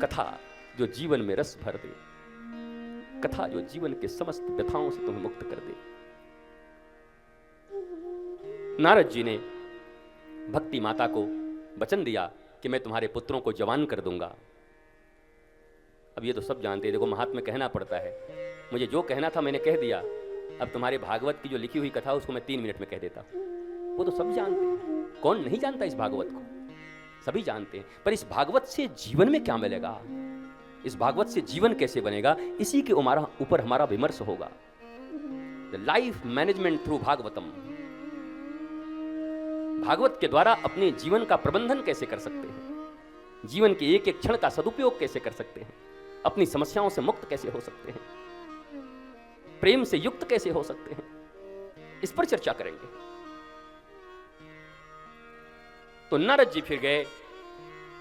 कथा जो जीवन में रस भर दे, कथा जो जीवन के समस्त व्यथाओं से तुम्हें मुक्त कर दे। नारद जी ने भक्ति माता को वचन दिया कि मैं तुम्हारे पुत्रों को जवान कर दूंगा। अब ये तो सब जानते हैं, देखो महात्मा कहना पड़ता है, मुझे जो कहना था मैंने कह दिया। अब तुम्हारे भागवत की जो लिखी हुई कथा उसको मैं 3 मिनट में कह देता हूं। वो तो सब जानते हैं, कौन नहीं जानता इस भागवत को, सभी जानते हैं। पर इस भागवत से जीवन में क्या मिलेगा, इस भागवत से जीवन कैसे बनेगा, इसी के ऊपर हमारा विमर्श होगा। The life management through Bhagavatam. Bhagavat के द्वारा अपने जीवन का प्रबंधन कैसे कर सकते हैं, जीवन के एक एक क्षण का सदुपयोग कैसे कर सकते हैं, अपनी समस्याओं से मुक्त कैसे हो सकते हैं, प्रेम से युक्त कैसे हो सकते हैं, इस पर चर्चा करेंगे। तो नारद जी फिर गए,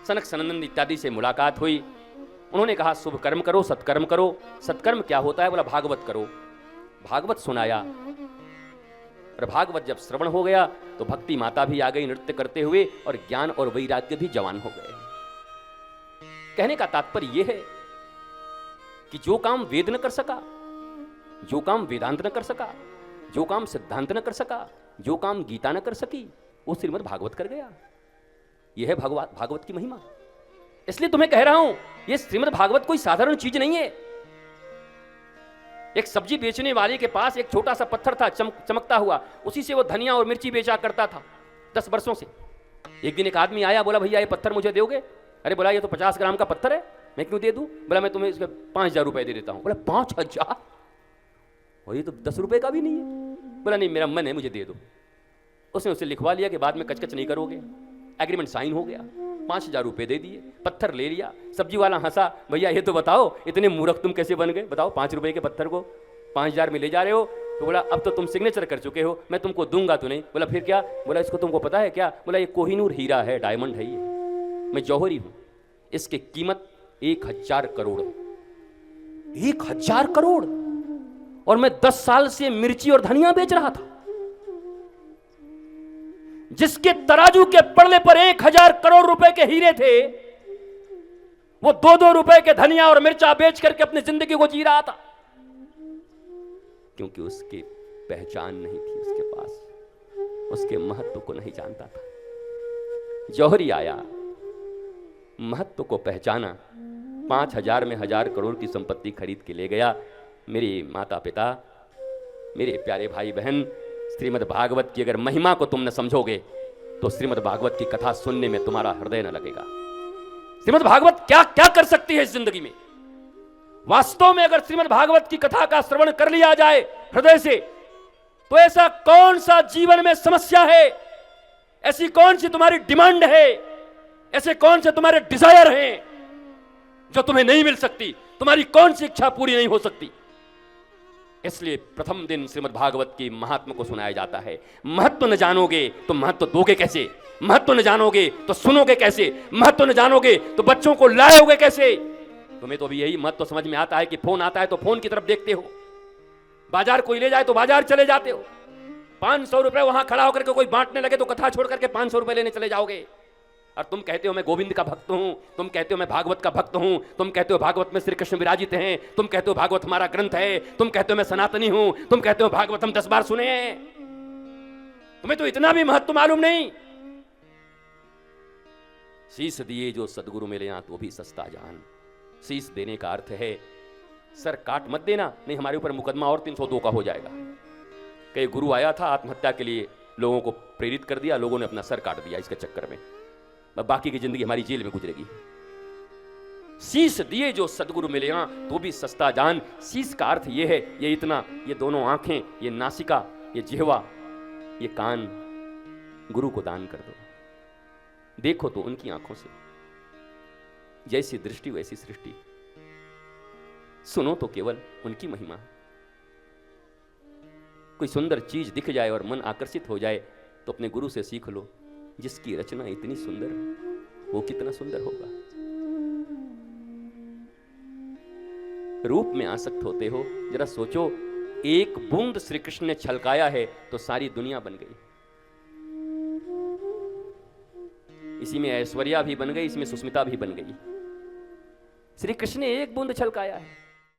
सनक सनंदन इत्यादि से मुलाकात हुई। उन्होंने कहा शुभ कर्म करो, सत्कर्म करो। सत्कर्म क्या होता है, बोला भागवत करो। भागवत सुनाया, और भागवत जब श्रवण हो गया तो भक्ति माता भी आ गई नृत्य करते हुए, और ज्ञान और वैराग्य भी जवान हो गए। कहने का तात्पर्य यह है कि जो काम वेद न कर सका, जो काम वेदांत न कर सका, जो काम सिद्धांत न कर सका, जो काम गीता न कर सकी, वो श्रीमद् भागवत कर गया। यह है भागवत की महिमा। इसलिए तुम्हें कह रहा हूं, यह श्रीमद् भागवत कोई साधारण चीज नहीं है। एक सब्जी बेचने वाले के पास एक छोटा सा पत्थर था, चमकता हुआ, उसी से वो धनिया और मिर्ची बेचा करता था 10 वर्षों से। एक दिन एक आदमी आया, बोला भैया ये पत्थर मुझे दोगे? अरे बोला ये तो 50 ग्राम का पत्थर है, मैं क्यों दे दूं? बोला मैं तुम्हें इसके 5000 रुपए दे देता हूं। बोला 5000? और ये तो 10 रुपए का भी नहीं है। बोला नहीं मेरा मन है, मुझे दे दो। उसने उसे लिखवा लिया कि बाद में कचकच नहीं करोगे। एग्रीमेंट साइन हो गया, 5000 रुपए दे दिए, पत्थर ले लिया। सब्जी वाला हंसा, भैया ये तो बताओ इतने मूर्ख तुम कैसे बन गए, बताओ 5 रुपए के पत्थर को 5000 में ले जा रहे हो। तो बोला अब तो तुम सिग्नेचर कर चुके हो, मैं तुमको दूंगा तो नहीं। बोला फिर क्या? बोला इसको तुमको पता है क्या? बोला ये कोहिनूर हीरा है, डायमंड है, ये मैं जौहरी हूं, इसकी कीमत 1000 करोड़। 1000 करोड़? और मैं 10 साल से मिर्ची और धनिया बेच रहा था। जिसके तराजू के पड़ने पर 1000 करोड़ रुपए के हीरे थे, वो 2-2 रुपए के धनिया और मिर्चा बेच करके अपनी जिंदगी को जी रहा था, क्योंकि उसकी पहचान नहीं थी उसके पास, उसके महत्व को नहीं जानता था। जौहरी आया, महत्व को पहचाना, 5000 में 1000 करोड़ की संपत्ति खरीद के ले गया। मेरे माता पिता, मेरे प्यारे भाई बहन, श्रीमद् भागवत की अगर महिमा को तुम न समझोगे तो श्रीमद् भागवत की कथा सुनने में तुम्हारा हृदय न लगेगा। श्रीमद् भागवत क्या क्या कर सकती है इस जिंदगी में। वास्तव में अगर श्रीमद् भागवत की कथा का श्रवण कर लिया जाए हृदय से, तो ऐसा कौन सा जीवन में समस्या है, ऐसी कौन सी तुम्हारी डिमांड है, ऐसे कौन से तुम्हारे डिजायर हैं जो तुम्हें नहीं मिल सकती, तुम्हारी कौन सी इच्छा पूरी नहीं हो सकती। इसलिए प्रथम दिन श्रीमद् भागवत की महात्मा को सुनाया जाता है। महत्व न जानोगे तो महत्व दोगे कैसे, महत्व न जानोगे तो सुनोगे कैसे, महत्व न जानोगे तो बच्चों को लाओगे कैसे। तुम्हें तो अभी यही महत्व समझ में आता है कि फोन आता है तो फोन की तरफ देखते हो, बाजार कोई ले जाए तो बाजार चले जाते हो, 500 रुपए वहां खड़ा होकर के कोई बांटने लगे तो कथा छोड़ करके 500 रुपए लेने चले जाओगे। और तुम कहते हो मैं गोविंद का भक्त हूं, तुम कहते हो मैं भागवत का भक्त हूं, तुम कहते हो भागवत में श्री कृष्ण विराजित हैं, तुम कहते हो भागवत हमारा ग्रंथ है, तुम कहते हो मैं सनातनी हूं, तुम कहते हो भागवत हम 10 बार सुने हैं। तुम्हें तो इतना भी महत्व मालूम नहीं। शीश दिए जो सदगुरु मिले यहाँ तो भी सस्ता जान। शीश देने का अर्थ है सर काट मत देना, नहीं हमारे ऊपर मुकदमा और 302 का हो जाएगा। कई गुरु आया था आत्महत्या के लिए, लोगों को प्रेरित कर दिया, लोगों ने अपना सर काट दिया इसके चक्कर में, बाकी की जिंदगी हमारी जेल में गुजरेगी। शीश दिए जो सदगुरु मिले यहाँ तो भी सस्ता जान। शीश का अर्थ ये है, ये इतना, ये दोनों आंखें, ये नासिका, ये जिह्वा, ये कान गुरु को दान कर दो। देखो तो उनकी आंखों से, जैसी दृष्टि वैसी सृष्टि। सुनो तो केवल उनकी महिमा। कोई सुंदर चीज दिख जाए और मन आकर्षित हो जाए तो अपने गुरु से सीख लो, जिसकी रचना इतनी सुंदर वो कितना सुंदर होगा। रूप में आसक्त होते हो, जरा सोचो, एक बूंद श्री कृष्ण ने छलकाया है तो सारी दुनिया बन गई। इसी में ऐश्वर्या भी बन गई, इसमें सुस्मिता भी बन गई। श्री कृष्ण ने एक बूंद छलकाया है,